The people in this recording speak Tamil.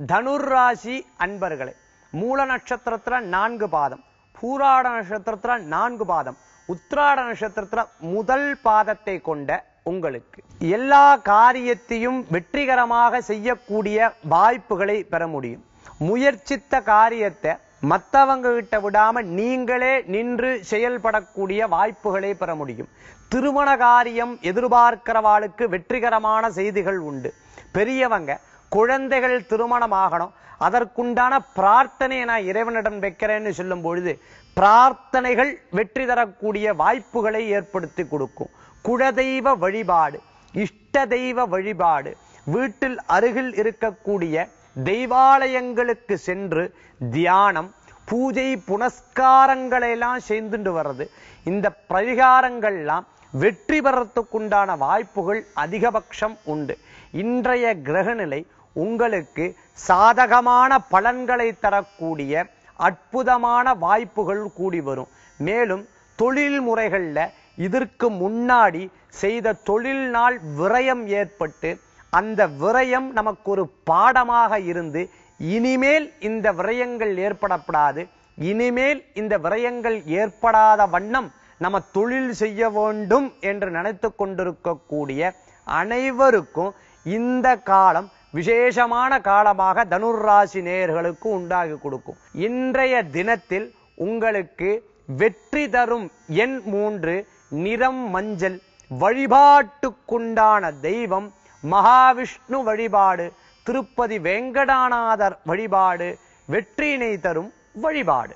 தனுராசி அன்பர்களே, மூல நட்சத்திரத்துல 4 பாதம், பூராட நட்சத்திரத்துல 4 பாதம், உத்திராட நட்சத்திரத்துல முதல் பாதத்தை கொண்ட உங்களுக்கு எல்லா காரியத்தையும் வெற்றிகரமாக செய்யக்கூடிய வாய்ப்புகளை பெற முடியும். முயற்சித்த காரியத்தை மற்றவங்க கிட்ட விடாம நீங்களே நின்று செயல்படக்கூடிய வாய்ப்புகளை பெற முடியும். திருமண காரியம் எதிர்பார்க்கிறவாளுக்கு வெற்றிகரமான செய்திகள் உண்டு. பெரியவங்க குழந்தைகள் திருமணமாகணும், அதற்குண்டான பிரார்த்தனையை நான் இறைவனிடம் வைக்கிறேன்னு சொல்லும் பொழுது பிரார்த்தனைகள் வெற்றி தரக்கூடிய வாய்ப்புகளை ஏற்படுத்தி கொடுக்கும். குலதெய்வ வழிபாடு, இஷ்ட தெய்வ வழிபாடு, வீட்டில் அருகில் இருக்கக்கூடிய தெய்வாலயங்களுக்கு சென்று தியானம், பூஜை புனஸ்காரங்களை எல்லாம் செய்துட்டு வர்றது, இந்த பரிகாரங்கள்லாம் வெற்றி பெறத்துக்குண்டான வாய்ப்புகள் அதிகபட்சம் உண்டு. இன்றைய கிரகநிலை உங்களுக்கு சாதகமான பலன்களை தரக்கூடிய அற்புதமான வாய்ப்புகள் கூடி வரும். மேலும் தொழில் முறைகள்ல இதற்கு முன்னாடி செய்த தொழில்னால் விரயம் ஏற்பட்டு அந்த விரயம் நமக்கு ஒரு பாடமாக இருந்து இனிமேல் இந்த விரயங்கள் ஏற்படப்படாது, இனிமேல் இந்த விரயங்கள் ஏற்படாத வண்ணம் நம்ம தொழில் செய்ய வேண்டும் என்று நினைத்து கொண்டிருக்கக்கூடிய அனைவருக்கும் இந்த காலம் விசேஷமான காலமாக தனுராசி நேயர்களுக்கு உண்டாகி கொடுக்கும். இன்றைய தினத்தில் உங்களுக்கு வெற்றி தரும் எண் 3, நிறம் மஞ்சள், வழிபாட்டுக்குண்டான தெய்வம் மகாவிஷ்ணு வழிபாடு, திருப்பதி வெங்கடாநாதர் வழிபாடு வெற்றியினை தரும் வழிபாடு.